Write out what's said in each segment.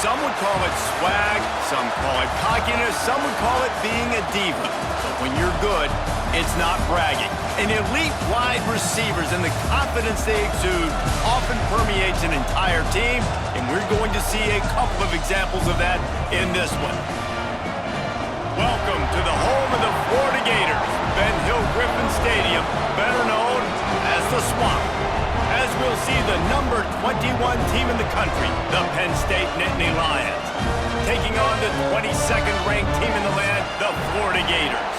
Some would call it swag, some call it cockiness, some would call it being a diva. But when you're good, it's not bragging. And elite wide receivers and the confidence they exude often permeates an entire team, and we're going to see a couple of examples of that in this one. Welcome to the home of the Florida Gators, Ben Hill Griffin Stadium, better known as the Swamp. As we'll see the number 21 team in the country, the Penn State Nittany Lions, taking on the 22nd ranked team in the land, the Florida Gators.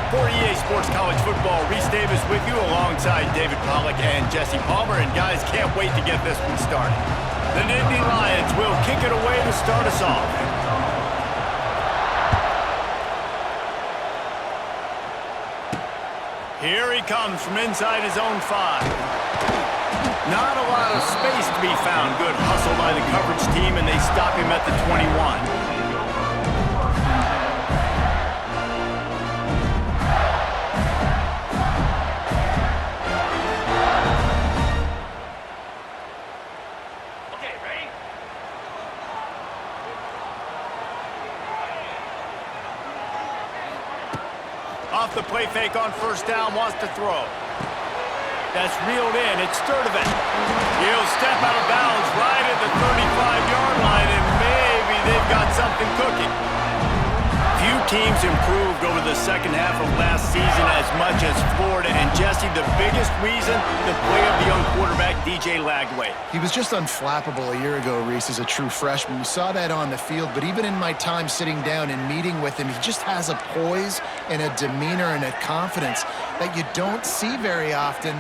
For EA Sports College Football, Reese Davis with you alongside David Pollack and Jesse Palmer, and guys, can't wait to get this one started. The Nittany Lions will kick it away to start us off. Here he comes from inside his own 5. Not a lot of space to be found. Good hustle by the coverage team, and they stop him at the 21. Off the play fake on first down, wants to throw. That's reeled in. It's Sturdivant. He'll step out of bounds right at the 35-yard line, and maybe they've got something cooking. Few teams improved over the second half of last season as much as Florida. And Jesse, the biggest reason, the play of the young quarterback, DJ Lagway. He was just unflappable a year ago, Reese, as a true freshman. We saw that on the field, but even in my time sitting down and meeting with him, he just has a poise and a demeanor and a confidence that you don't see very often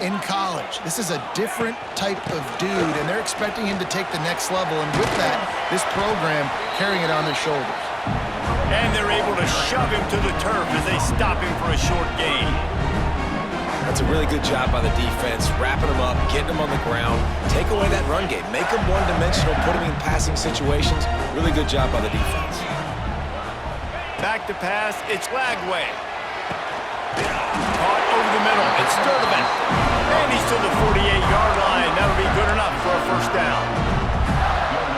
in college. This is a different type of dude, and they're expecting him to take the next level, and with that, this program carrying it on their shoulders. And they're able to shove him to the turf as they stop him for a short gain. That's a really good job by the defense, wrapping him up, getting him on the ground, take away that run game, make him one-dimensional, put him in passing situations. Really good job by the defense. Back to pass, it's Lagway. Caught over the middle, it's Sturdivant. And he's to the 48-yard line. That'll be good enough for a first down.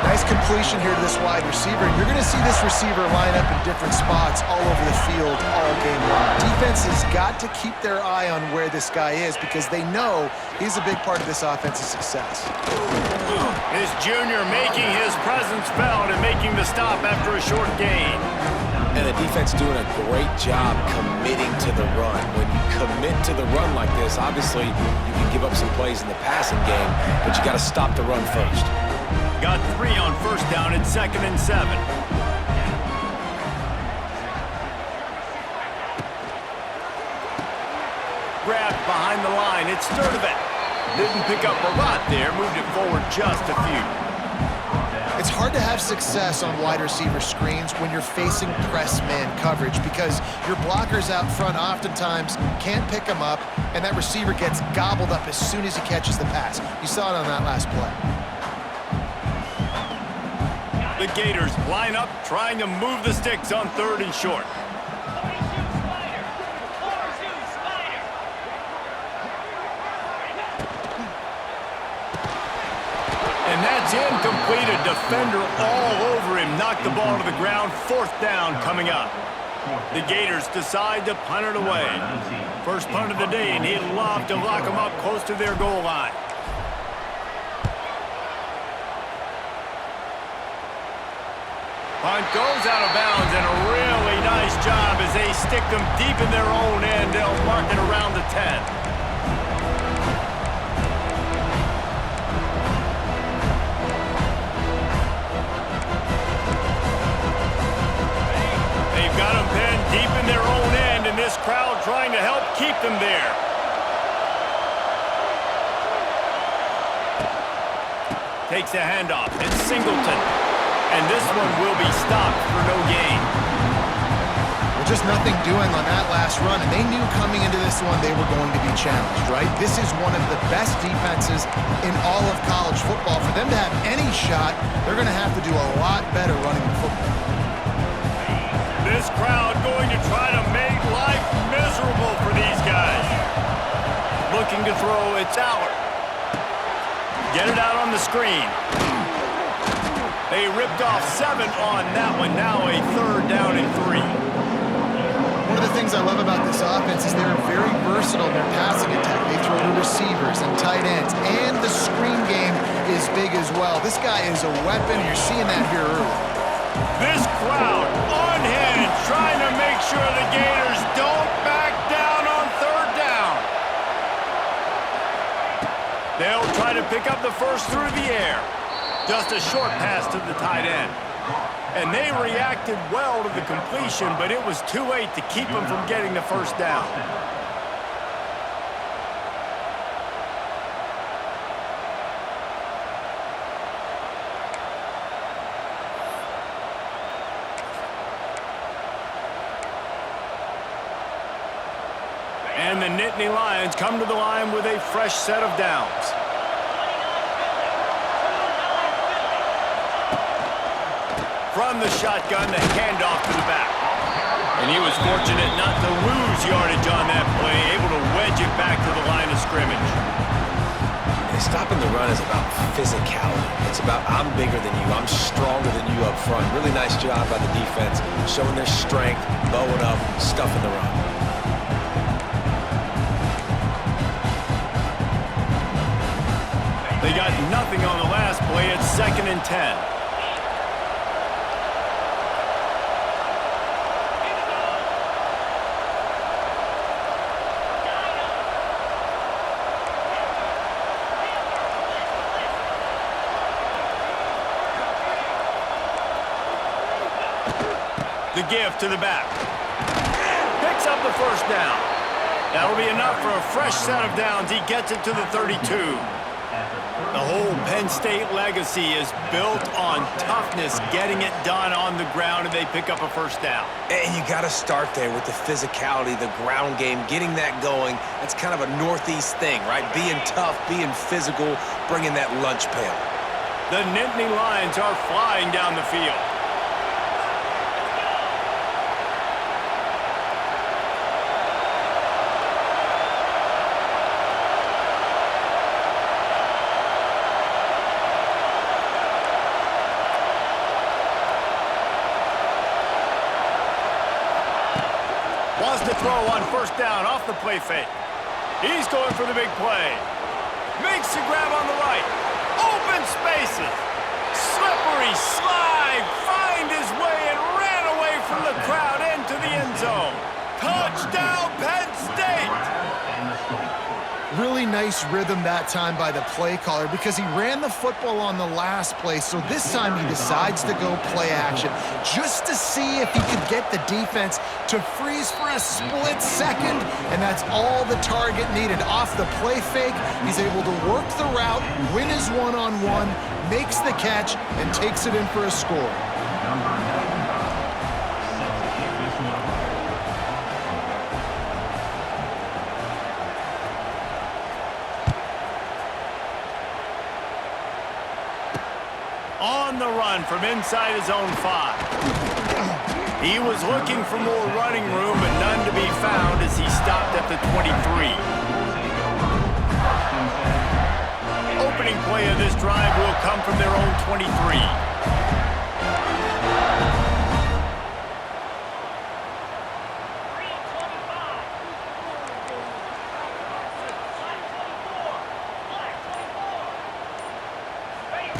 Nice completion here to this wide receiver. And you're going to see this receiver line up in different spots all over the field all game long. Defense has got to keep their eye on where this guy is because they know he's a big part of this offense's success. This junior making his presence felt and making the stop after a short gain. And the defense doing a great job committing to the run. When you commit to the run like this, obviously you can give up some plays in the passing game, but you got to stop the run first. Got 3 on first down at 2nd and 7. Grabbed behind the line. It's Sturdivant. Didn't pick up a lot there. Moved it forward just a few. It's hard to have success on wide receiver screens when you're facing press man coverage because your blockers out front oftentimes can't pick them up, and that receiver gets gobbled up as soon as he catches the pass. You saw it on that last play. The Gators line up, trying to move the sticks on 3rd and short. And that's incomplete. A defender all over him. Knocked the ball to the ground. 4th down coming up. The Gators decide to punt it away. First punt of the day, and he'd love to lock them up close to their goal line. Punt goes out of bounds, and a really nice job as they stick them deep in their own end. They'll mark it around the 10. They've got them pinned deep in their own end, and this crowd trying to help keep them there. Takes the handoff. It's Singleton. And this one will be stopped for no gain. Well, just nothing doing on that last run, and they knew coming into this one they were going to be challenged, right? This is one of the best defenses in all of college football. For them to have any shot, they're going to have to do a lot better running the football. This crowd going to try to make life miserable for these guys. Looking to throw, it's Allard. Get it out on the screen. They ripped off 7 on that one. Now a 3rd down and 3. One of the things I love about this offense is they're very versatile in their passing attack. They throw to receivers and tight ends, and the screen game is big as well. This guy is a weapon. You're seeing that here early. This crowd unhinged, trying to make sure the Gators don't back down on 3rd down. They'll try to pick up the first through the air. Just a short pass to the tight end. And they reacted well to the completion, but it was too late to keep them from getting the first down. And the Nittany Lions come to the line with a fresh set of downs. From the shotgun, the handoff to the back. And he was fortunate not to lose yardage on that play, able to wedge it back to the line of scrimmage. And stopping the run is about physicality. It's about I'm bigger than you, I'm stronger than you up front. Really nice job by the defense, showing their strength, bowing up, stuffing the run. They got nothing on the last play. It's 2nd and 10. The give to the back. Picks up the first down. That'll be enough for a fresh set of downs. He gets it to the 32. The whole Penn State legacy is built on toughness, getting it done on the ground, and they pick up a first down. And you got to start there with the physicality, the ground game, getting that going. That's kind of a Northeast thing, right? Being tough, being physical, bringing that lunch pail. The Nittany Lions are flying down the field. Wants to throw on first down off the play fake. He's going for the big play. Makes the grab on the right. Open spaces. Slippery slide. Find his way and ran away from the crowd into the end zone. Touchdown, Penn State! Really nice rhythm that time by the play caller because he ran the football on the last play, so this time he decides to go play action just to see if he could get the defense to freeze for a split second, and that's all the target needed. Off the play fake, he's able to work the route, win his one-on-one, makes the catch, and takes it in for a score. On the run from inside his own 5. He was looking for more running room, but none to be found as he stopped at the 23. Opening play of this drive will come from their own 23.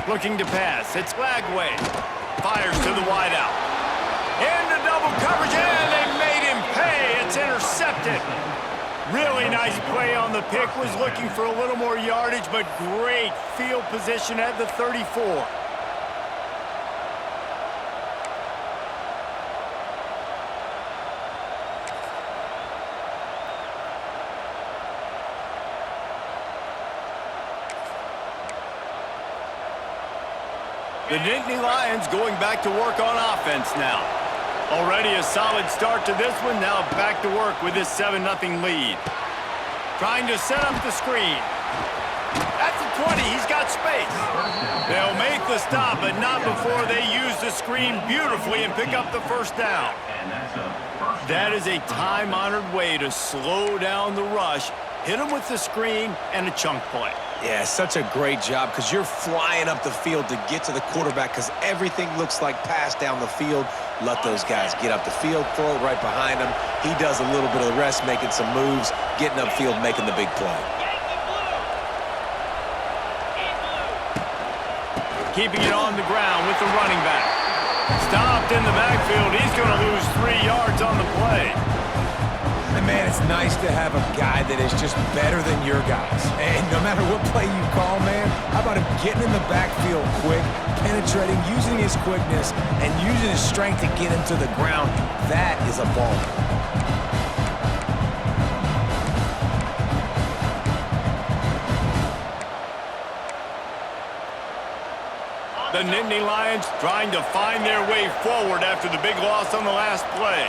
Looking to pass. It's Lagway. Fires to the wideout. Into double coverage, and they made him pay. It's intercepted. Really nice play on the pick. Was looking for a little more yardage, but great field position at the 34. The Nittany Lions going back to work on offense now. Already a solid start to this one. Now back to work with this 7-0 lead. Trying to set up the screen. At the 20, he's got space. They'll make the stop, but not before they use the screen beautifully and pick up the first down. That is a time-honored way to slow down the rush Hit him with the screen and a chunk play. Yeah, such a great job because you're flying up the field to get to the quarterback because everything looks like pass down the field. Let those guys get up the field, throw it right behind him. He does a little bit of the rest, making some moves, getting upfield, making the big play. Keeping it on the ground with the running back. Stopped in the backfield. He's going to lose 3 yards on the play. And, man, it's nice to have a guy that is just better than your guys. And no matter what play you call, man, how about him getting in the backfield quick, penetrating, using his quickness, and using his strength to get him to the ground. That is a ball. The Nittany Lions trying to find their way forward after the big loss on the last play.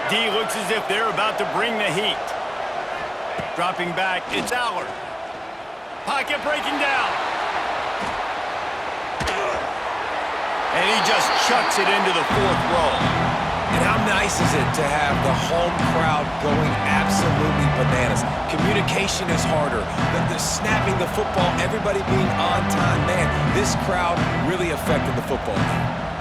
D looks as if they're about to bring the heat. Dropping back, it's Allard. Pocket breaking down. And he just chucks it into the 4th row. And how nice is it to have the home crowd going absolutely bananas? Communication is harder. The snapping the football, everybody being on time. Man, this crowd really affected the football game.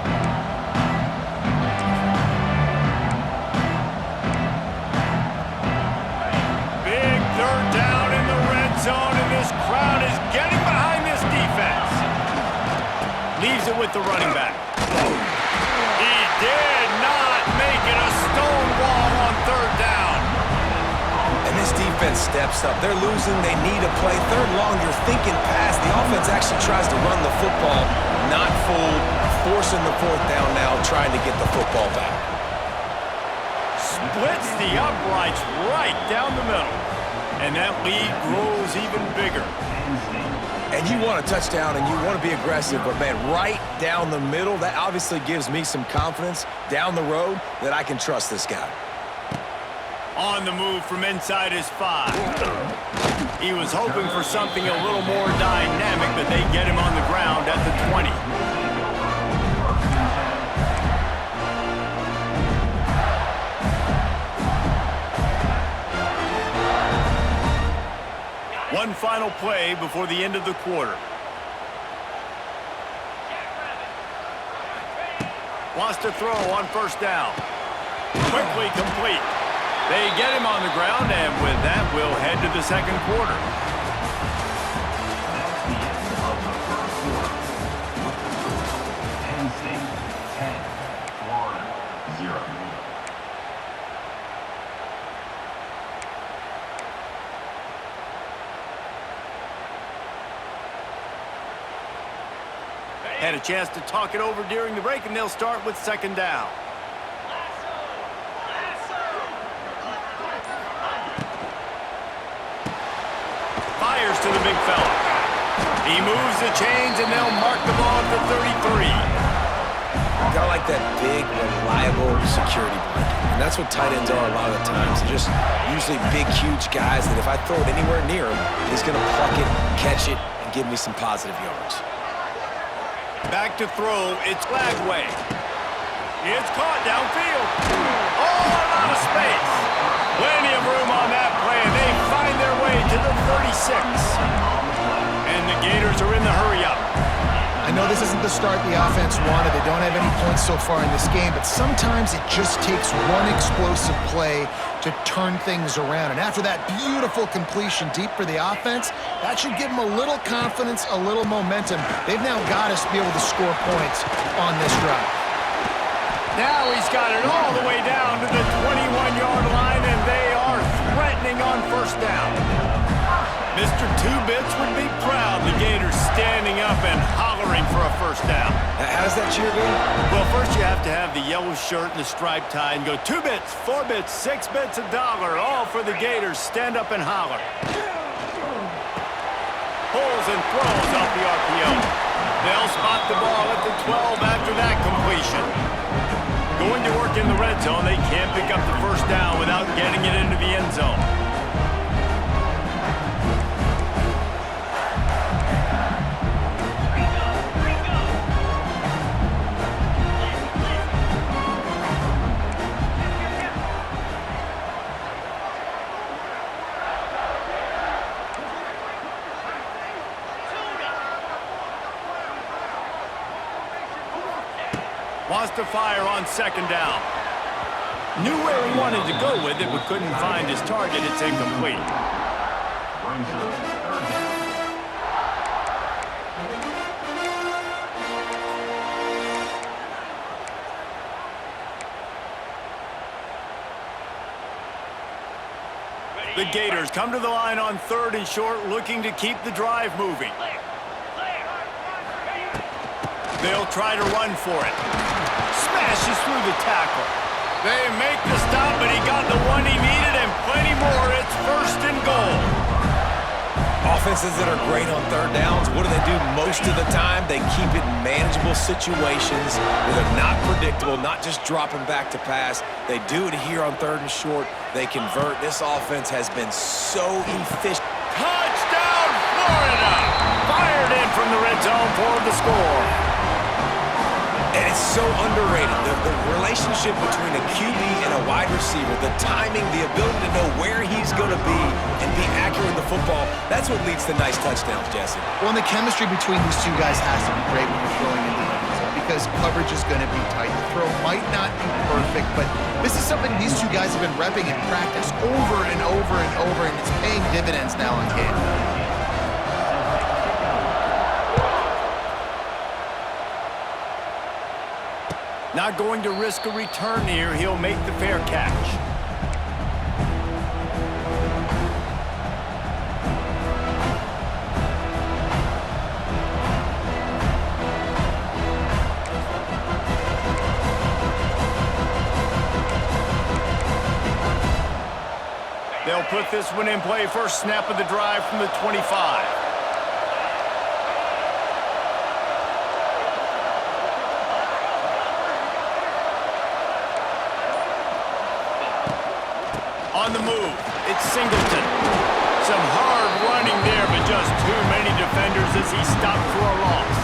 Leaves it with the running back. He did not make it a stone wall on 3rd down. And this defense steps up. They're losing. They need a play. 3rd long, you're thinking pass. The offense actually tries to run the football. Not fooled. Forcing the 4th down now, trying to get the football back. Splits the uprights right down the middle. And that lead grows even bigger. And you want a touchdown and you want to be aggressive, but, man, right down the middle, that obviously gives me some confidence down the road that I can trust this guy. On the move from inside his 5. He was hoping for something a little more dynamic, but they get him on the ground at the 20. One final play before the end of the quarter. Wants to throw on 1st down. Quickly complete. They get him on the ground, and with that, we'll head to the 2nd quarter. Had a chance to talk it over during the break, and they'll start with 2nd down. Fires to the big fella. He moves the chains, and they'll mark the ball at the 33. Gotta like that big, reliable security blanket. And that's what tight ends are a lot of the times. They're just usually big, huge guys that if I throw it anywhere near him, he's going to pluck it, catch it, and give me some positive yards. Back to throw, it's Lagway. It's caught downfield. Oh, a lot of space. Plenty of room on that play, and they find their way to the 36. And the Gators are in the hurry-up. I know this isn't the start the offense wanted. They don't have any points so far in this game, but sometimes it just takes one explosive play to turn things around. And after that beautiful completion deep for the offense, that should give them a little confidence, a little momentum. They've now got us to be able to score points on this drive. Now he's got it all the way down to the 21-yard line, and they are threatening on 1st down. Mr. Two-Bits would be proud. The Gators standing up and hollering for a 1st down. How does that cheer go? Well, first you have to have the yellow shirt and the striped tie and go 2 bits, 4 bits, 6 bits, $1, all for the Gators. Stand up and holler. Pulls and throws off the RPO. They'll spot the ball at the 12 after that completion. Going to work in the red zone, they can't pick up the 1st down without getting it into the end zone. Wants to fire on second down. Knew where he wanted to go with it, but couldn't find his target. It's incomplete. The Gators come to the line on 3rd and short, looking to keep the drive moving. They'll try to run for it. Smashes through the tackle. They make the stop, but he got the one he needed and plenty more. It's 1st and goal. Offenses that are great on 3rd downs, what do? Most of the time, they keep it in manageable situations where they're not predictable, not just dropping back to pass. They do it here on 3rd and short. They convert. This offense has been so efficient. Touchdown, Florida! Fired in from the red zone for the score. And it's so underrated. The relationship between a QB and a wide receiver, the timing, the ability to know where he's going to be and be accurate with the football, that's what leads to nice touchdowns, Jesse. Well, and the chemistry between these two guys has to be great when you're throwing into the end zone because coverage is going to be tight. The throw might not be perfect, but this is something these two guys have been repping in practice over and over and over, and it's paying dividends now in game. Not going to risk a return here. He'll make the fair catch. They'll put this one in play. First snap of the drive from the 25. On the move, it's Singleton. Some hard running there, but just too many defenders as he stopped for a loss.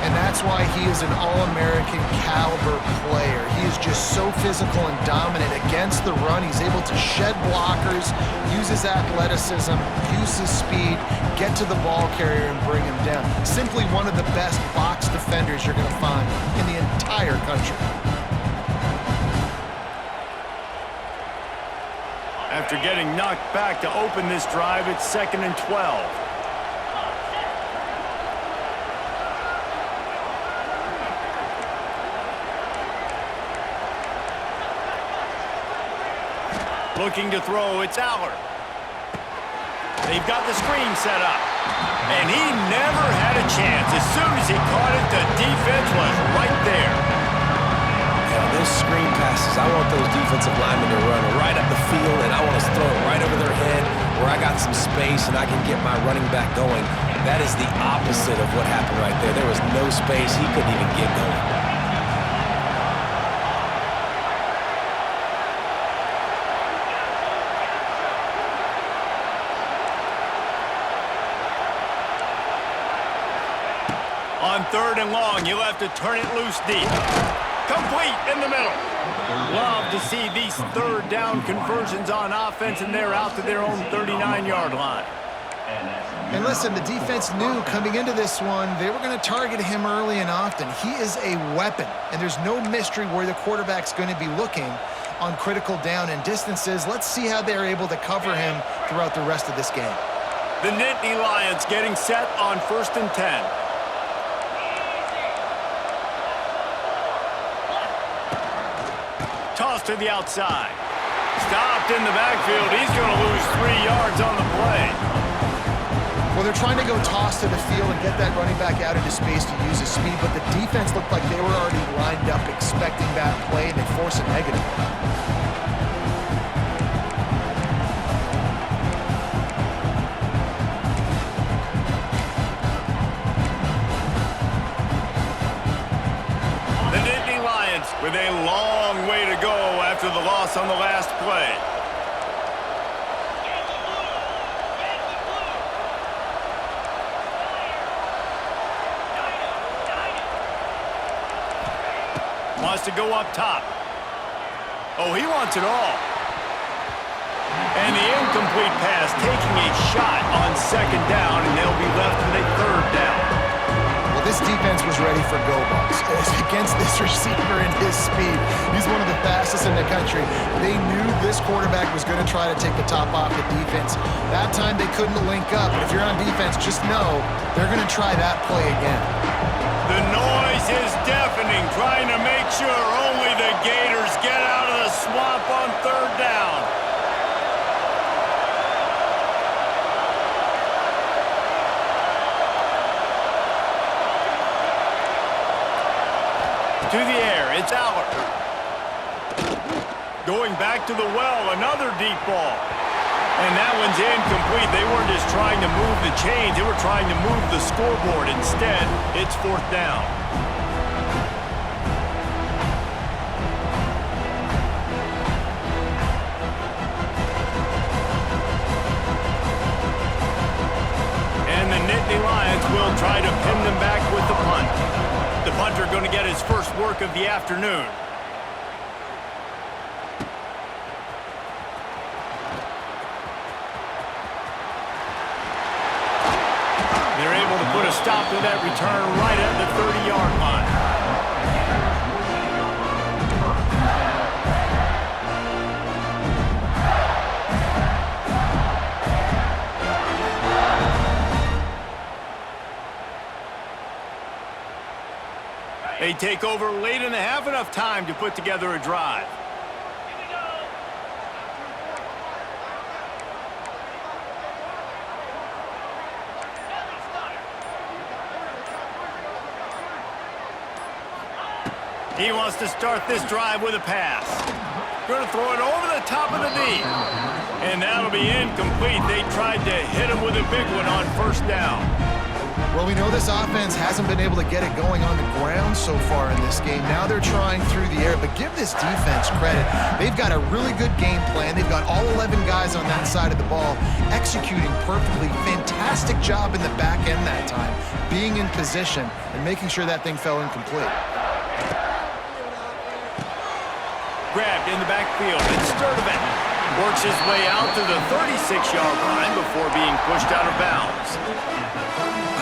And that's why he is an All-American caliber player. He is just so physical and dominant against the run. He's able to shed blockers, use his athleticism, use his speed, get to the ball carrier and bring him down. Simply one of the best box defenders you're going to find in the entire country. After getting knocked back to open this drive, it's 2nd and 12. Looking to throw, it's Aller. They've got the screen set up. And he never had a chance. As soon as he caught it, the defense was right there. Those screen passes, I want those defensive linemen to run right up the field, and I want to throw it right over their head where I got some space and I can get my running back going. That is the opposite of what happened right there. There was no space. He couldn't even get going. On 3rd and long, you'll have to turn it loose deep. Complete in the middle. Love to see these 3rd down conversions on offense, and they're out to their own 39-yard line. And listen, the defense knew coming into this one, they were going to target him early and often. He is a weapon, and there's no mystery where the quarterback's going to be looking on critical down and distances. Let's see how they're able to cover him throughout the rest of this game. The Nittany Lions getting set on 1st and 10. Toss to the outside. Stopped in the backfield. He's going to lose 3 yards on the play. Well, they're trying to go toss to the field and get that running back out into space to use his speed, but the defense looked like they were already lined up expecting that play, and they force a negative. With a long way to go after the loss on the last play. Wants to go up top. Oh, he wants it all. And the incomplete pass taking a shot on 2nd down, and they'll be left with a 3rd down. this defense was ready for go balls. Against this receiver and his speed, he's one of the fastest in the country. They knew this quarterback was going to try to take the top off the defense. That time they couldn't link up, but if you're on defense, just know they're going to try that play again. The noise is deafening, trying to make sure only the Gators get out of the swamp on third down. To the air, it's Aller. Going back to the well, another deep ball. And that one's incomplete. They weren't just trying to move the chains, they were trying to move the scoreboard. Instead, it's fourth down. And the Nittany Lions will try to pin them back with the punt. The punter going to get his first work of the afternoon. They're able to put a stop to that return right at the 30-yard line. They take over late in the half, enough time to put together a drive. He wants to start this drive with a pass. Going to throw it over the top of the knee. And that'll be incomplete. They tried to hit him with a big one on first down. Well, we know this offense hasn't been able to get it going on the ground so far in this game. Now they're trying through the air, but give this defense credit. They've got a really good game plan. They've got all 11 guys on that side of the ball executing perfectly. Fantastic job in the back end that time, being in position and making sure that thing fell incomplete. Grabbed in the backfield, and Sturdivant works his way out to the 36-yard line before being pushed out of bounds.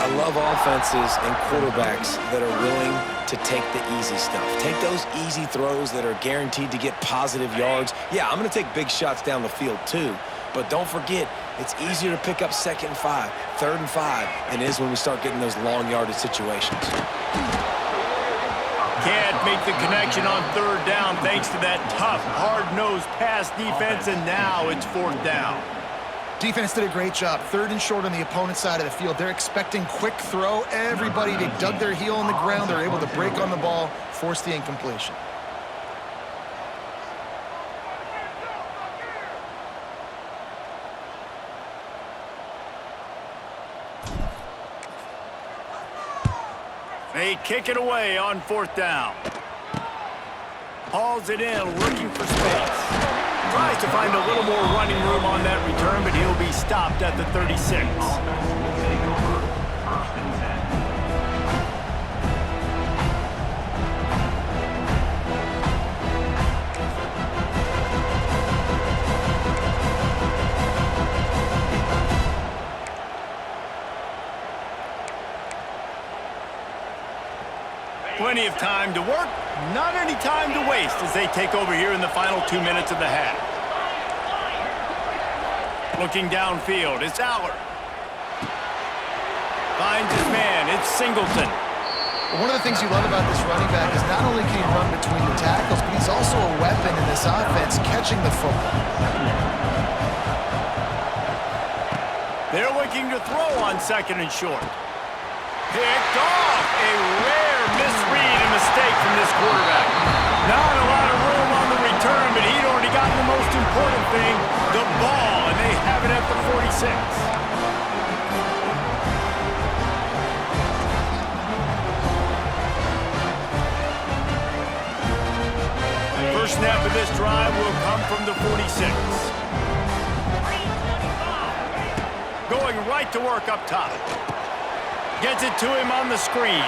I love offenses and quarterbacks that are willing to take the easy stuff. Take those easy throws that are guaranteed to get positive yards. Yeah, I'm going to take big shots down the field too, but don't forget, it's easier to pick up 2nd and 5, 3rd and 5 than it is when we start getting those long yardage situations. Can't make the connection on third down thanks to that tough, hard-nosed pass defense, and now it's fourth down. Defense did a great job. 3rd and short on the opponent's side of the field. They're expecting quick throw. Everybody, they dug their heel on the ground. They're able to break on the ball, force the incompletion. They kick it away on fourth down. Hauls it in, looking for space. Tries to find a little more running room on that return, but he'll be stopped at the 36. Plenty of time to work, not any time to waste as they take over here in the final 2 minutes of the half. Looking downfield, it's Aller. Finds his man, it's Singleton. One of the things you love about this running back is not only can he run between the tackles, but he's also a weapon in this offense, catching the football. They're looking to throw on 2nd and short. Picked off, a rare misread and mistake from this quarterback. Not a lot of room on the return, but he'd already gotten the most important thing, the ball, and they have it at the 46. First snap of this drive will come from the 46. Going right to work up top. Gets it to him on the screen.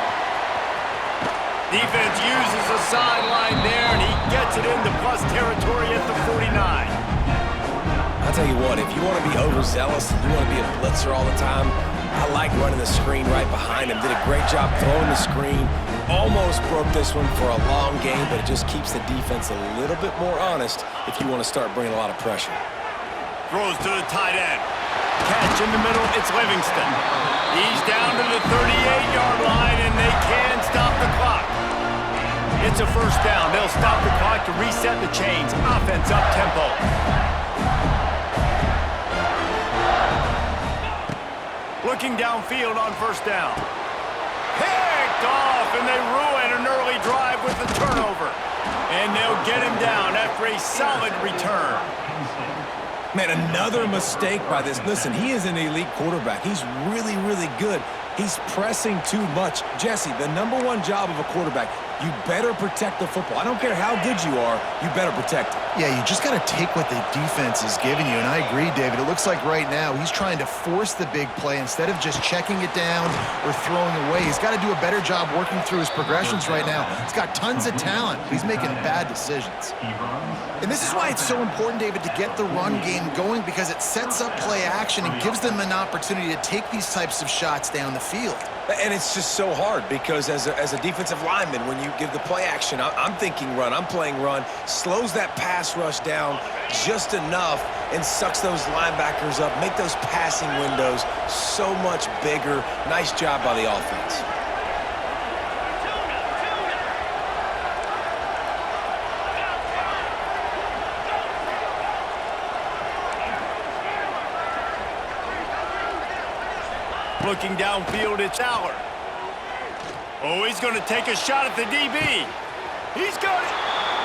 Defense uses the sideline there, and he gets it into plus territory at the 49. I'll tell you what, if you want to be overzealous and you want to be a blitzer all the time, I like running the screen right behind him. Did a great job throwing the screen. Almost broke this one for a long game, but it just keeps the defense a little bit more honest if you want to start bringing a lot of pressure. Throws to the tight end. Catch in the middle, it's Livingston. He's down to the 38-yard line, and they can stop the clock. It's a first down. They'll stop the clock to reset the chains. Offense up-tempo. Looking downfield on first down. Picked off, and they ruin an early drive with the turnover. And they'll get him down after a solid return. Man, another mistake by this. Listen, he is an elite quarterback. He's really, really good. He's pressing too much. Jesse, the #1 job of a quarterback, you better protect the football. I don't care how good you are, you better protect it. Yeah, you just got to take what the defense is giving you, and I agree, David. It looks like right now he's trying to force the big play instead of just checking it down or throwing away. He's got to do a better job working through his progressions right now. He's got tons of talent, but he's making bad decisions. And this is why it's so important, David, to get the run game going, because it sets up play action and gives them an opportunity to take these types of shots down the field. And it's just so hard because as a defensive lineman, when you give the play action, I'm thinking run, I'm playing run, slows that pass rush down just enough and sucks those linebackers up, make those passing windows so much bigger. Nice job by the offense. Looking downfield, it's Aller. Oh, he's going to take a shot at the DB. He's got it.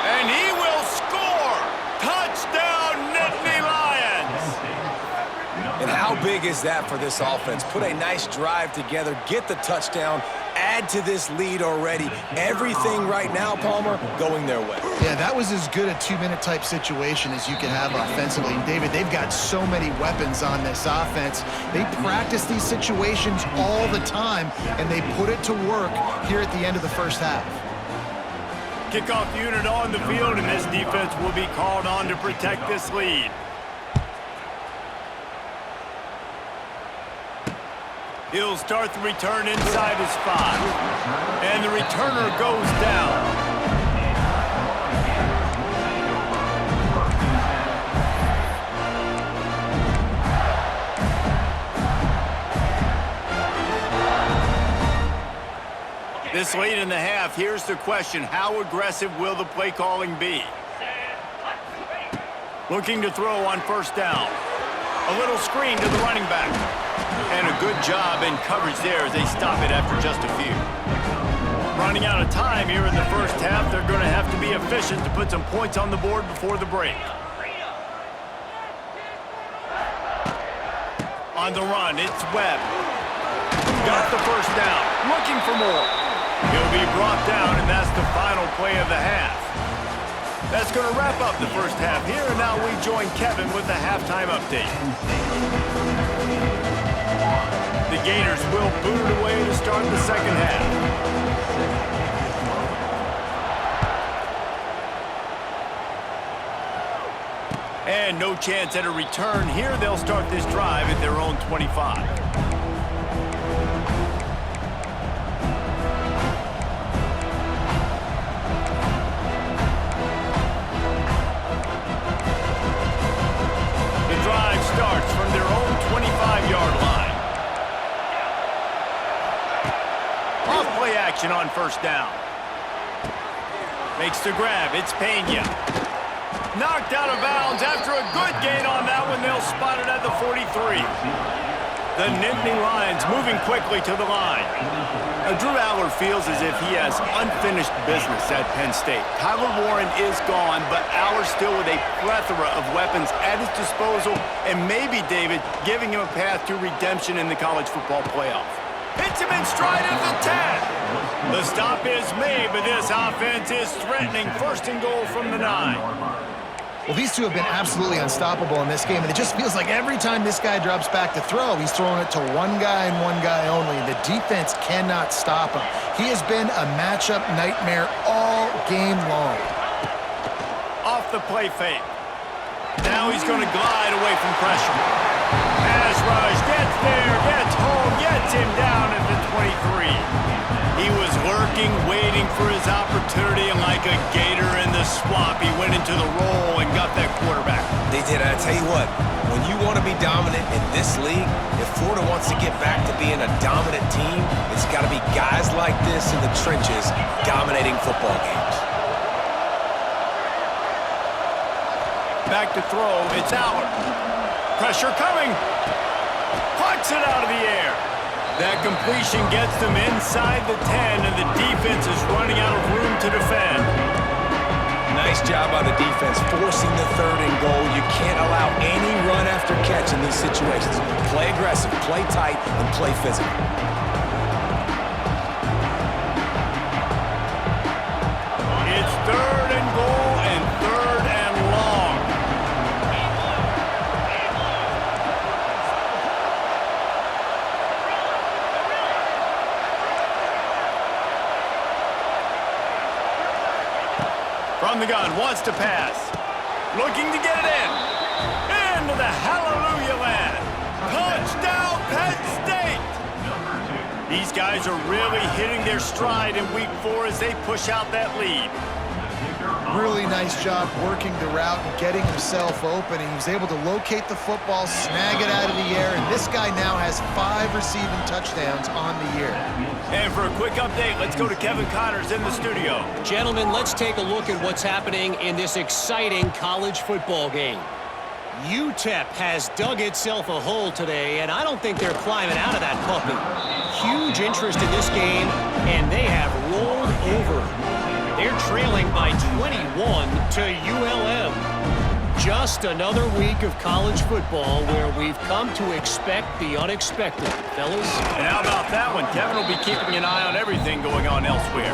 And he will score. Touchdown, Nittany Lions. And how big is that for this offense? Put a nice drive together, get the touchdown, add to this lead already. Everything right now, Palmer, going their way. Yeah, that was as good a 2-minute type situation as you can have offensively. And David, they've got so many weapons on this offense. They practice these situations all the time, and they put it to work here at the end of the first half. Kickoff unit on the field, and this defense will be called on to protect this lead. He'll start the return inside his 5. And the returner goes down. This late in the half, here's the question: how aggressive will the play calling be? Looking to throw on first down. A little screen to the running back. And a good job in coverage there as they stop it after just a few. Running out of time here in the first half, they're going to have to be efficient to put some points on the board before the break. On the run, it's Webb. Got the first down, looking for more. He'll be brought down, and that's the final play of the half. That's going to wrap up the first half here, and now we join Kevin with the halftime update. The Gators will boot it away to start the second half. And no chance at a return here. They'll start this drive at their own 25. Starts from their own 25-yard line. Off play action on first down. Makes the grab. It's Pena. Knocked out of bounds after a good gain on that one. They'll spot it at the 43. The Nittany Lions moving quickly to the line. Drew Aller feels as if he has unfinished business at Penn State. Tyler Warren is gone, but Aller still with a plethora of weapons at his disposal, and maybe, David, giving him a path to redemption in the college football playoff. Hits him in stride at the 10. The stop is made, but this offense is threatening. First and goal from the 9. Well, these two have been absolutely unstoppable in this game, and it just feels like every time this guy drops back to throw, he's throwing it to one guy and one guy only. The defense cannot stop him. He has been a matchup nightmare all game long. Off the play fake. Now he's going to glide away from pressure. Pass rush, gets there, gets home, gets him down at the 23. He was lurking, waiting for his opportunity, and like a gator in the swamp, he went into the roll and got that quarterback. They did. I tell you what, when you want to be dominant in this league, if Florida wants to get back to being a dominant team, it's got to be guys like this in the trenches dominating football games. Back to throw, it's Allard. Pressure coming. Pucks it out of the air. That completion gets them inside the 10, and the defense is running out of room to defend. Nice job by the defense forcing the 3rd and goal. You can't allow any run after catch in these situations. Play aggressive, play tight, and play physical. It's 3rd and goal and 3rd and long. From the gun, wants to pass. Looking to get it in. Into the hallelujah land. Touchdown, Penn State! These guys are really hitting their stride in week 4 as they push out that lead. Really nice job working the route and getting himself open. He was able to locate the football, snag it out of the air, and this guy now has 5 receiving touchdowns on the year. And for a quick update, let's go to Kevin Connors in the studio. Gentlemen, let's take a look at what's happening in this exciting college football game. UTEP has dug itself a hole today, and I don't think they're climbing out of that puppy. Huge interest in this game, and they have rolled over. They're trailing by 21 to ULM. Just another week of college football where we've come to expect the unexpected, fellas. And how about that one? Kevin will be keeping an eye on everything going on elsewhere.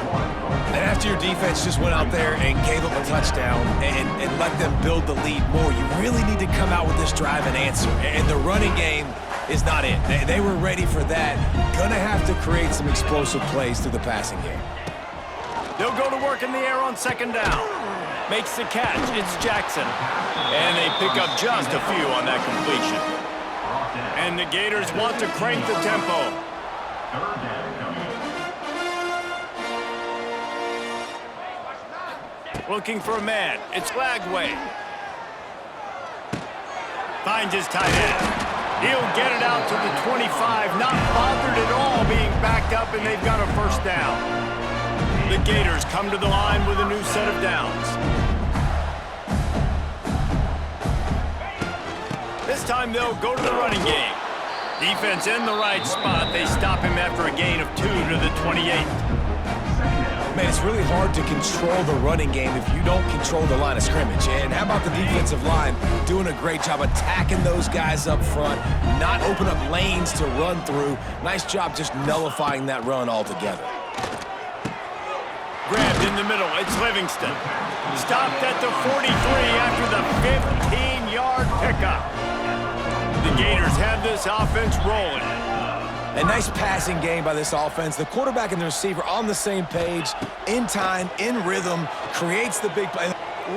And after your defense just went out there and gave them a touchdown and let them build the lead more, you really need to come out with this drive and answer. And the running game is not it. They were ready for that. Gonna have to create some explosive plays through the passing game. They'll go to work in the air on 2nd down. Makes the catch. It's Jackson. And they pick up just a few on that completion. And the Gators want to crank the tempo. Looking for a man. It's Lagway. Finds his tight end. He'll get it out to the 25. Not bothered at all being backed up, and they've got a 1st down. The Gators come to the line with a new set of downs. This time they'll go to the running game. Defense in the right spot. They stop him after a gain of 2 to the 28. Man, it's really hard to control the running game if you don't control the line of scrimmage. And how about the defensive line doing a great job attacking those guys up front, not open up lanes to run through. Nice job just nullifying that run altogether. Grabbed in the middle, it's Livingston. Stopped at the 43 after the 15-yard pickup. The Gators have this offense rolling. A nice passing game by this offense. The quarterback and the receiver on the same page, in time, in rhythm, creates the big play.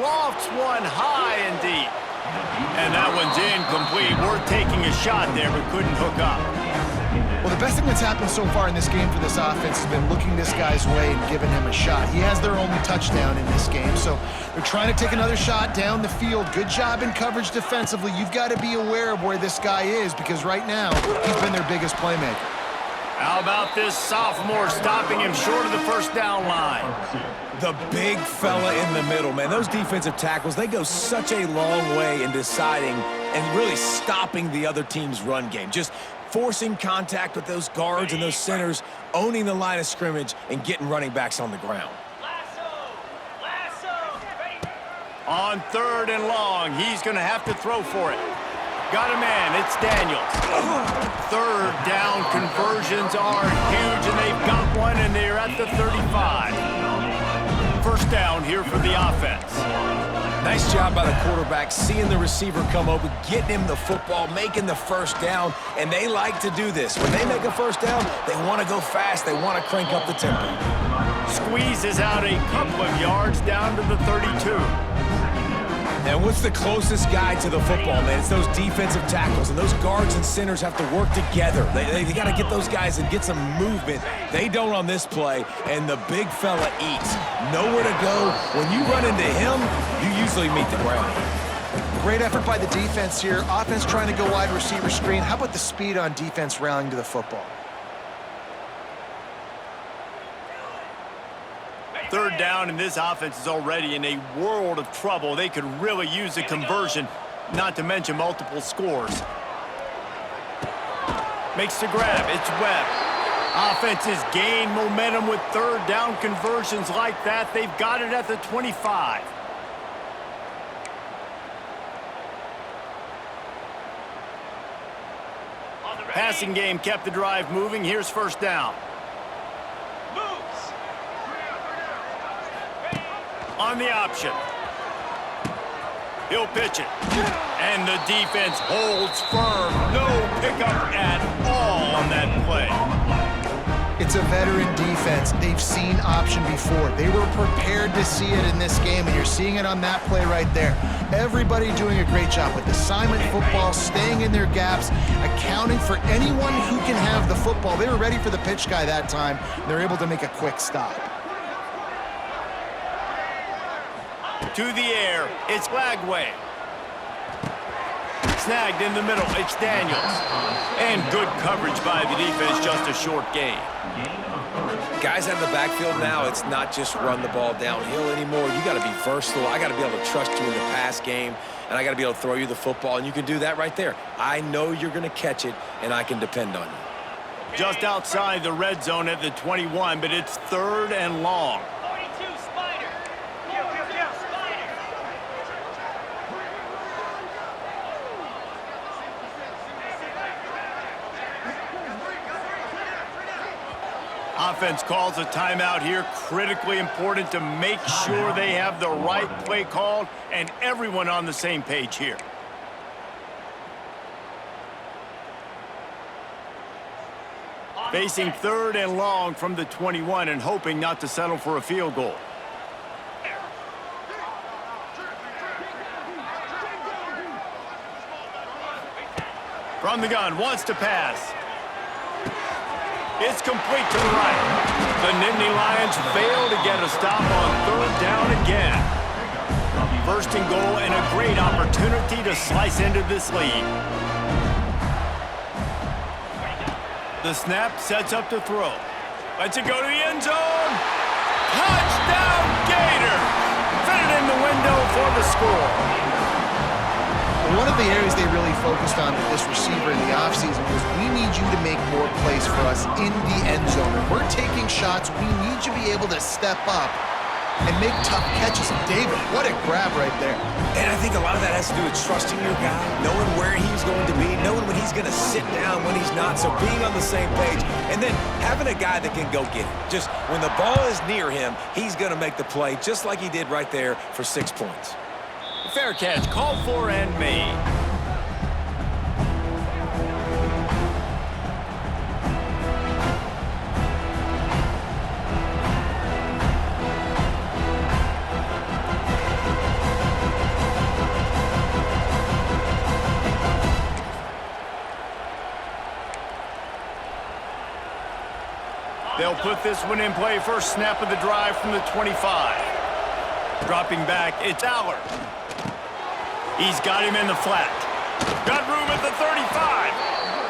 Lofts one high and deep. And that one's incomplete. Worth taking a shot there, but couldn't hook up. Well, the best thing that's happened so far in this game for this offense has been looking this guy's way and giving him a shot. He has their only touchdown in this game, so they're trying to take another shot down the field. Good job in coverage defensively. You've got to be aware of where this guy is because right now he's been their biggest playmaker. How about this sophomore stopping him short of the 1st down line? The big fella in the middle, man. Those defensive tackles, they go such a long way in deciding and really stopping the other team's run game. Just forcing contact with those guards and those centers, owning the line of scrimmage, and getting running backs on the ground. On 3rd and long, he's going to have to throw for it. Got a man, it's Daniels. 3rd down conversions are huge, and they've got one, and they're at the 35. 1st down here for the offense. Nice job by the quarterback, seeing the receiver come open, getting him the football, making the 1st down, and they like to do this. When they make a 1st down, they want to go fast, they want to crank up the tempo. Squeezes out a couple of yards down to the 32. And what's the closest guy to the football, man? It's those defensive tackles, and those guards and centers have to work together. They got to get those guys and get some movement. They don't on this play, and the big fella eats. Nowhere to go. When you run into him, you usually meet the ground. Great effort by the defense here. Offense trying to go wide receiver screen. How about the speed on defense rallying to the football? Third down, and this offense is already in a world of trouble. They could really use a conversion, not to mention multiple scores. Makes the grab. It's Webb. Offenses gain momentum with third down conversions like that. They've got it at the 25. Passing game kept the drive moving. Here's first down. On the option. He'll pitch it. And the defense holds firm. No pickup at all on that play. It's a veteran defense. They've seen option before. They were prepared to see it in this game, and you're seeing it on that play right there. Everybody doing a great job with assignment football, staying in their gaps, accounting for anyone who can have the football. They were ready for the pitch guy that time. They're able to make a quick stop. To the air, it's Lagway. Snagged in the middle, it's Daniels. And good coverage by the defense, just a short gain. Guys out of the backfield now, it's not just run the ball downhill anymore. You got to be versatile. I got to be able to trust you in the pass game, and I got to be able to throw you the football, and you can do that right there. I know you're going to catch it, and I can depend on you. Just outside the red zone at the 21, but it's third and long. Offense calls a timeout here. Critically important to make sure they have the right play called and everyone on the same page here. Facing third and long from the 21 and hoping not to settle for a field goal. From the gun, wants to pass. It's complete to the right. The Nittany Lions fail to get a stop on third down again. First and goal and a great opportunity to slice into this lead. The snap sets up to throw. Lets it go to the end zone. Touchdown Gator! Fit it in the window for the score. One of the areas they really focused on with this receiver in the offseason was we need you to make more plays for us in the end zone. If we're taking shots, we need you to be able to step up and make tough catches. And David, what a grab right there. And I think a lot of that has to do with trusting your guy, knowing where he's going to be, knowing when he's going to sit down, when he's not, so being on the same page, and then having a guy that can go get it. Just when the ball is near him, he's going to make the play just like he did right there for 6 points. Fair catch, called for and made. They'll put this one in play. First snap of the drive from the 25. Dropping back, it's Allard. He's got him in the flat. Got room at the 35.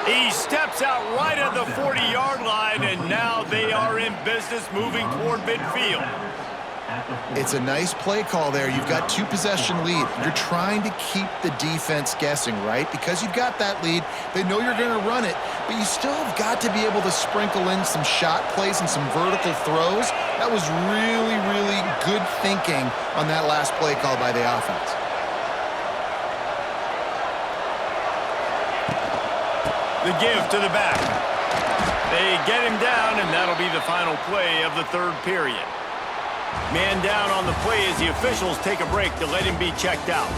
He steps out right at the 40-yard line, and now they are in business moving toward midfield. It's a nice play call there. You've got 2-possession lead. You're trying to keep the defense guessing, right? Because you've got that lead, they know you're going to run it, but you still have got to be able to sprinkle in some shot plays and some vertical throws. That was really, really good thinking on that last play call by the offense. The give to the back. They get him down, and that'll be the final play of the third period. Man down on the play as the officials take a break to let him be checked out.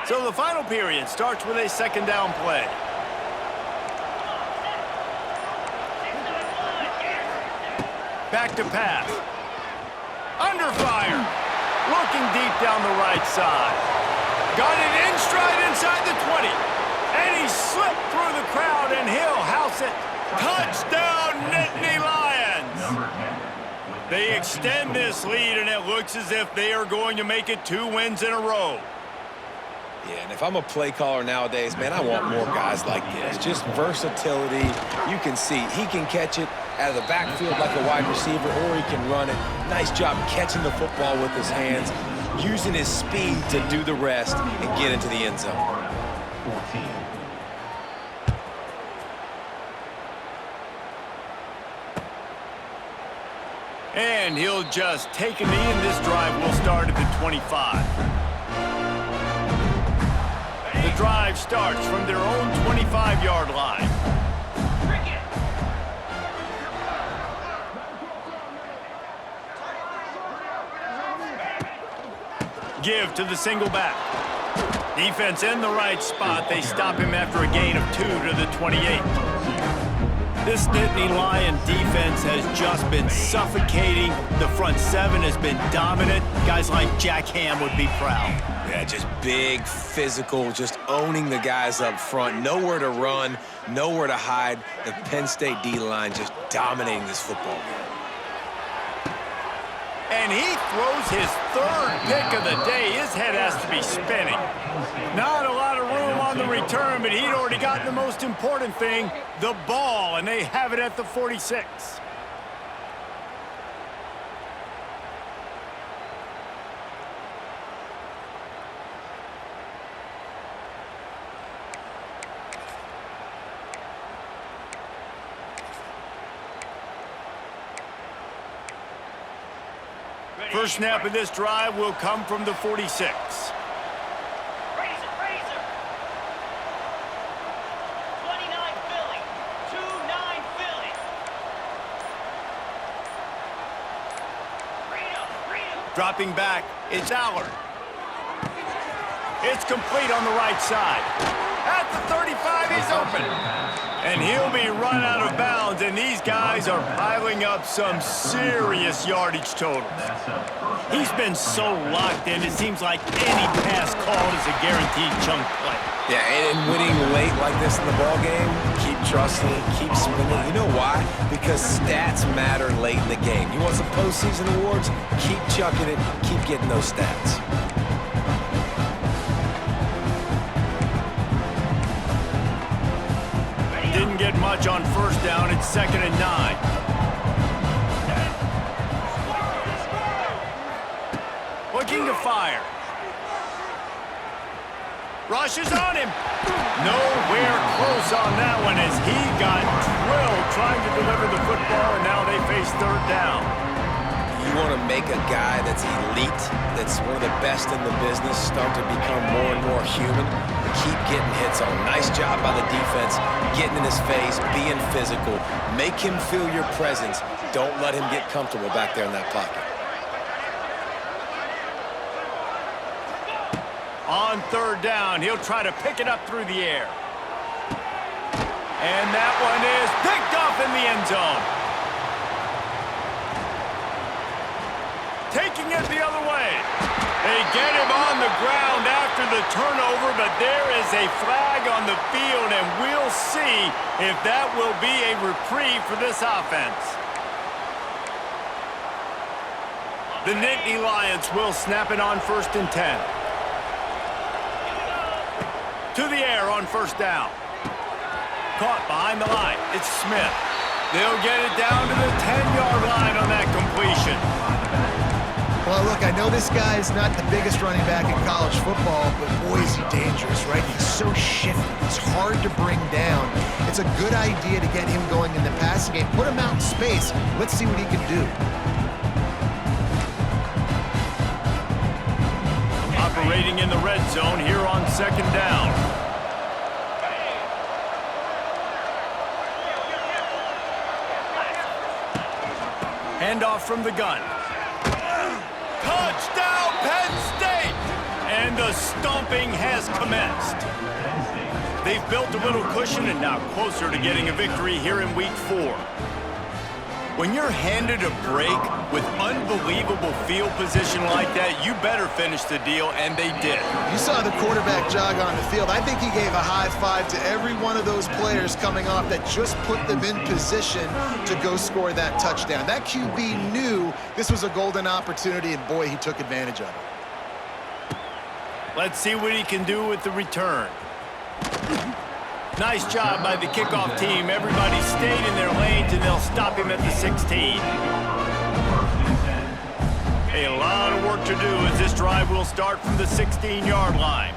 So the final period starts with a second down play. Back to pass. Under fire. Looking deep down the right side. Got it in stride inside the 20. And he slipped through the crowd, and he'll house it. Touchdown, Nittany Lions! They extend this lead, and it looks as if they are going to make it 2 wins in a row. Yeah, and if I'm a play caller nowadays, man, I want more guys like this. Just versatility. You can see he can catch it out of the backfield like a wide receiver, or he can run it. Nice job catching the football with his hands, using his speed to do the rest and get into the end zone. And he'll just take a knee, and this drive will start at the 25. The drive starts from their own 25-yard line. Give to the single back. Defense in the right spot. They stop him after a gain of 2 to the 28. This Nittany Lion defense has just been suffocating. The front seven has been dominant. Guys like Jack Ham would be proud. Yeah, just big, physical, just owning the guys up front. Nowhere to run, nowhere to hide. The Penn State D-line just dominating this football game. And he throws his 3rd pick of the day. His head has to be spinning. Not a lot of room on the return, but he'd already gotten the most important thing, the ball, and they have it at the 46. First snap of this drive will come from the 46. Razor. 29 Philly. 2-9 Philly. Dropping back, it's Allard. It's complete on the right side. At the 35, he's open. And he'll be run out of bounds, and these guys are piling up some serious yardage totals. He's been so locked in, it seems like any pass called is a guaranteed chunk play. Yeah, and winning late like this in the ball game, keep trusting it, keep spinning. You know why? Because stats matter late in the game. You want some postseason awards? Keep chucking it, keep getting those stats. Didn't get much on first down. It's 2nd and 9. Looking to fire. Rushes on him. Nowhere close on that one as he got drilled trying to deliver the football, and now they face 3rd down. You want to make a guy that's elite, that's one of the best in the business, start to become more and more human. Keep getting hits on. Nice job by the defense, getting in his face, being physical. Make him feel your presence. Don't let him get comfortable back there in that pocket. On 3rd down, he'll try to pick it up through the air. And that one is picked off in the end zone. Taking it the other way. They get him on the ground after the turnover, but there is a flag on the field, and we'll see if that will be a reprieve for this offense. The Nittany Lions will snap it on 1st and 10. To the air on 1st down. Caught behind the line. It's Smith. They'll get it down to the 10-yard line on that completion. Well, look, I know this guy's not the biggest running back in college football, but boy, is he dangerous, right? He's so shifty. He's hard to bring down. It's a good idea to get him going in the passing game. Put him out in space. Let's see what he can do. Operating in the red zone here on 2nd down. Handoff from the gun. Touchdown, Penn State! And And the stomping has commenced. They've built a little cushion and now closer to getting a victory here in Week 4. When you're handed a break with unbelievable field position like that, you better finish the deal, and they did. You saw the quarterback jog on the field. I think he gave a high five to every one of those players coming off that just put them in position to go score that touchdown. That QB knew this was a golden opportunity, and boy, he took advantage of it. Let's see what he can do with the return. Nice job by the kickoff team. Everybody stayed in their lanes, and they'll stop him at the 16. A lot of work to do as this drive will start from the 16-yard line.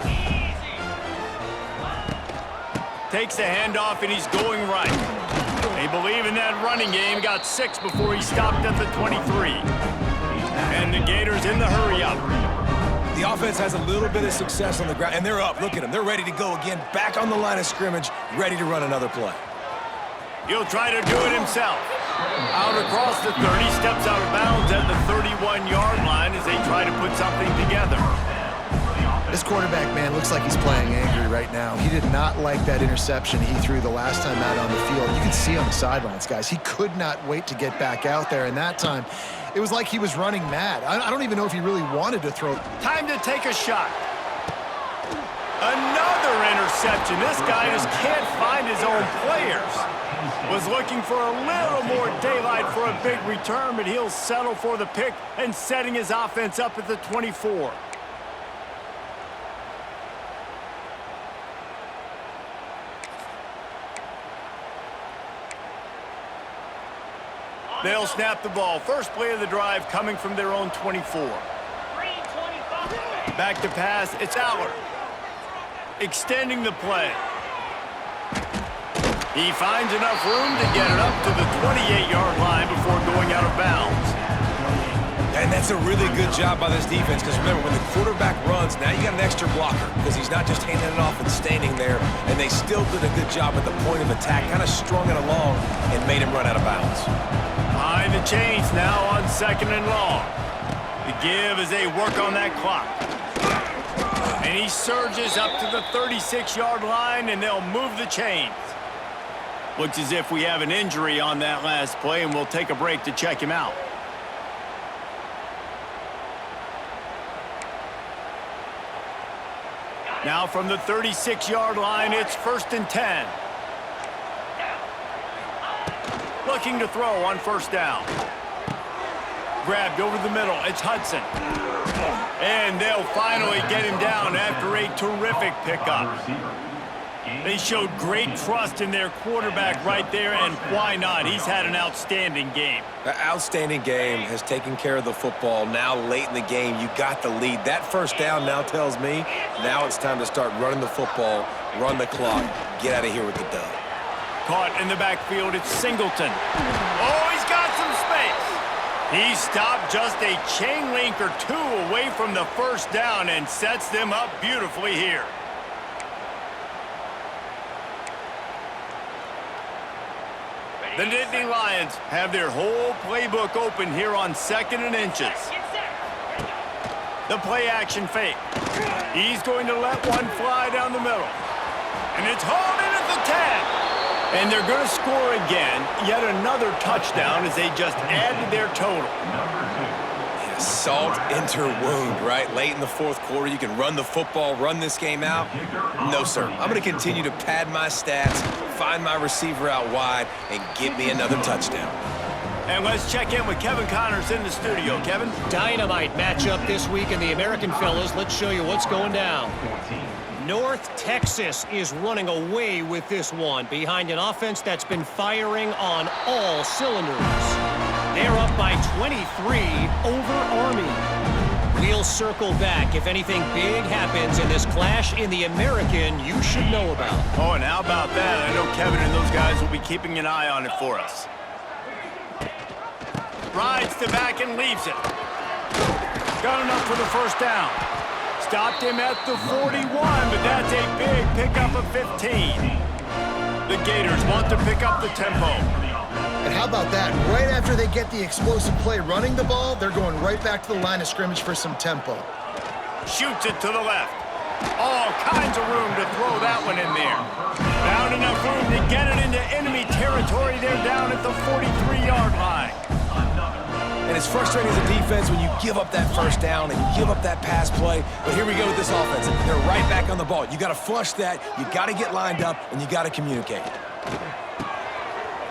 Takes the handoff, and he's going right. They believe in that running game. Got 6 before he stopped at the 23. And the Gators in the hurry-up. The offense has a little bit of success on the ground, and they're up. Look at them. They're ready to go again, back on the line of scrimmage, ready to run another play. He'll try to do it himself. Out across the 30, steps out of bounds at the 31-yard line as they try to put something together. This quarterback, man, looks like he's playing angry right now. He did not like that interception he threw the last time out on the field. You can see on the sidelines, guys. He could not wait to get back out there, and that time, it was like he was running mad. I don't even know if he really wanted to throw. Time to take a shot. Another interception. This guy just can't find his own players. Was looking for a little more daylight for a big return, but he'll settle for the pick and setting his offense up at the 24. They'll snap the ball. First play of the drive coming from their own 24. Back to pass. It's Aller. Extending the play. He finds enough room to get it up to the 28-yard line before going out of bounds. And that's a really good job by this defense, because remember, when the quarterback runs, now you got an extra blocker, because he's not just handing it off and standing there, and they still did a good job at the point of attack, kind of strung it along and made him run out of bounds. Behind the chains now on 2nd and long. The give as they work on that clock. And he surges up to the 36-yard line, and they'll move the chains. Looks as if we have an injury on that last play, and we'll take a break to check him out. Now from the 36-yard line, it's 1st and 10. Looking to throw on 1st down. Grabbed over the middle. It's Hudson. And they'll finally get him down after a terrific pickup. They showed great trust in their quarterback right there, and why not? He's had an outstanding game. An outstanding game, has taken care of the football. Now late in the game, you got the lead. That 1st down now tells me now it's time to start running the football, run the clock, get out of here with the dub. Caught in the backfield, it's Singleton. Oh, he's got some space. He stopped just a chain link or 2 away from the 1st down and sets them up beautifully here. The Nittany Lions have their whole playbook open here on 2nd and inches. The play action fake. He's going to let one fly down the middle. And it's hauled in at the 10. And they're going to score again. Yet another touchdown as they just added their total. Yeah, salt into wound, right? Late in the 4th quarter, you can run the football, run this game out. No, sir. I'm going to continue to pad my stats, find my receiver out wide, and get me another touchdown. And let's check in with Kevin Connors in the studio. Kevin? Dynamite matchup this week in the American fellas. Let's show you what's going down. North Texas is running away with this one behind an offense that's been firing on all cylinders. They're up by 23 over Army. We'll circle back if anything big happens in this clash in the American you should know about. Oh, and how about that? I know Kevin and those guys will be keeping an eye on it for us. Rides to back and leaves it. Got enough for the 1st down. Stopped him at the 41, but that's a big pickup of 15. The Gators want to pick up the tempo. And how about that? Right after they get the explosive play running the ball, they're going right back to the line of scrimmage for some tempo. Shoots it to the left. All kinds of room to throw that one in there. Found enough room to get it into enemy territory. They're down at the 43-yard line. And it's frustrating as a defense when you give up that first down and you give up that pass play. But here we go with this offense. They're right back on the ball. You got to flush that. You got to get lined up, and you got to communicate.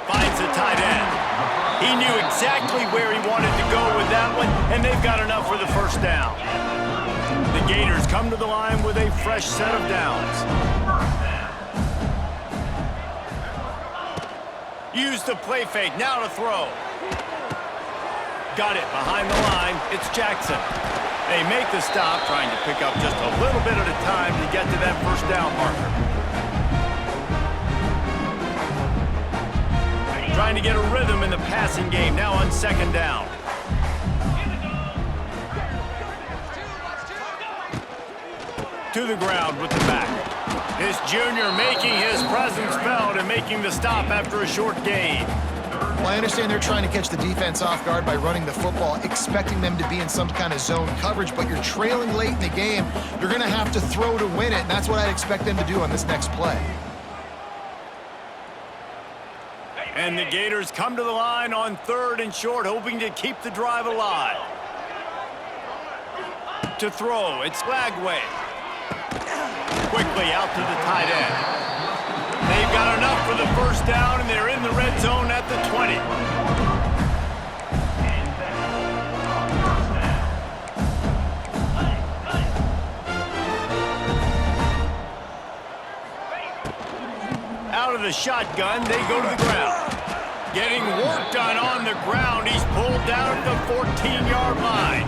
Finds the tight end. He knew exactly where he wanted to go with that one, and they've got enough for the first down. The Gators come to the line with a fresh set of downs. Use the play fake, now to throw. Got it behind the line, it's Jackson. They make the stop, trying to pick up just a little bit at a time to get to that first down marker. Trying to get a rhythm in the passing game, now on second down. To the ground with the back. This junior making his presence felt and making the stop after a short gain. Well, I understand they're trying to catch the defense off guard by running the football, expecting them to be in some kind of zone coverage, but you're trailing late in the game. You're going to have to throw to win it, and that's what I'd expect them to do on this next play. And the Gators come to the line on 3rd and short, hoping to keep the drive alive. To throw, it's Lagway. Quickly out to the tight end. They've got enough for the first down, and they're in the red zone at the 20. Out of the shotgun, they go to the ground. Getting work done on the ground. He's pulled down at the 14-yard line.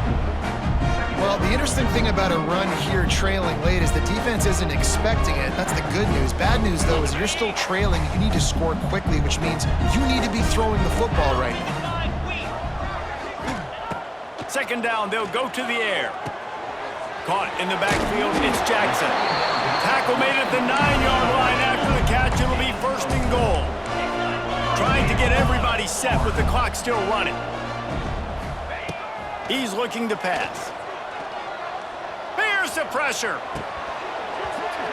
Well, the interesting thing about a run here trailing late is the defense isn't expecting it. That's the good news. Bad news, though, is you're still trailing. You need to score quickly, which means you need to be throwing the football right now. Second down, they'll go to the air. Caught in the backfield, it's Jackson. Tackle made at the 9-yard line after the catch. It'll be 1st and goal. Trying to get everybody set with the clock still running. He's looking to pass. Here's the pressure.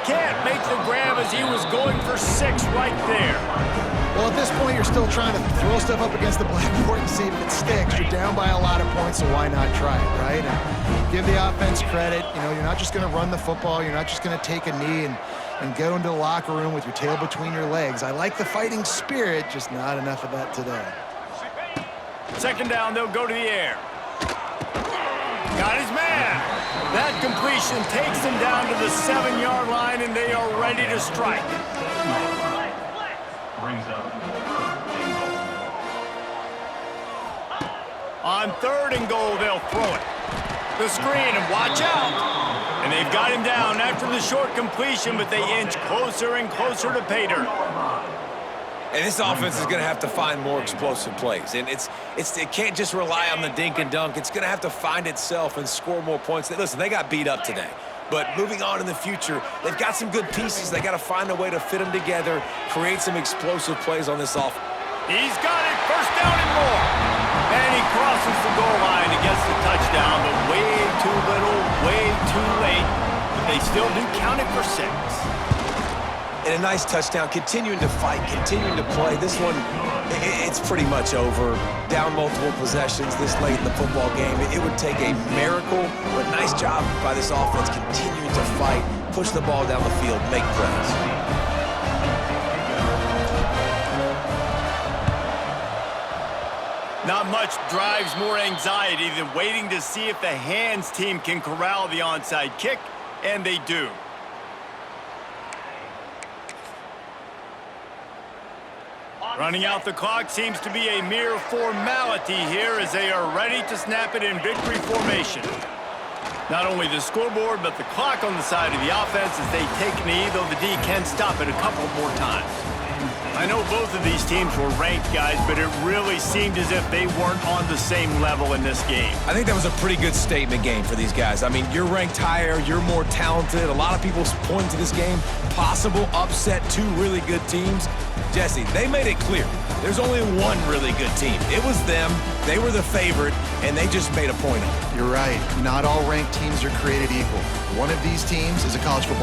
Can't make the grab as he was going for 6 right there. Well, at this point, you're still trying to throw stuff up against the blackboard and see if it sticks. You're down by a lot of points, so why not try it, right? And give the offense credit. You know, you're not just going to run the football. You're not just going to take a knee and go into the locker room with your tail between your legs. I like the fighting spirit, just not enough of that today. Second down, they'll go to the air. Got his man. That completion takes him down to the 7-yard line, and they are ready to strike. On 3rd and goal, they'll throw it. The screen, and watch out. And they've got him down after the short completion, but they inch closer and closer to pay dirt. And this offense is going to have to find more explosive plays. And it can't just rely on the dink and dunk. It's going to have to find itself and score more points. Listen, they got beat up today. But moving on in the future, they've got some good pieces. They got to find a way to fit them together, create some explosive plays on this offense. He's got it, 1st down and more. And he crosses the goal line and gets the touchdown, but way too little, way too late. But they still do count it for 6. And a nice touchdown, continuing to fight, continuing to play. This one, it's pretty much over. Down multiple possessions this late in the football game. It would take a miracle, but nice job by this offense continuing to fight, push the ball down the field, make plays. Not much drives more anxiety than waiting to see if the hands team can corral the onside kick, and they do. Running out the clock seems to be a mere formality here as they are ready to snap it in victory formation. Not only the scoreboard, but the clock on the side of the offense as they take a knee, though the D can stop it a couple more times. I know both of these teams were ranked, guys, but it really seemed as if they weren't on the same level in this game. I think that was a pretty good statement game for these guys. I mean, you're ranked higher, you're more talented. A lot of people point to this game, possible upset, two really good teams. Jesse, they made it clear. There's only one really good team. It was them. They were the favorite, and they just made a point of it. You're right. Not all ranked teams are created equal. One of these teams is a college football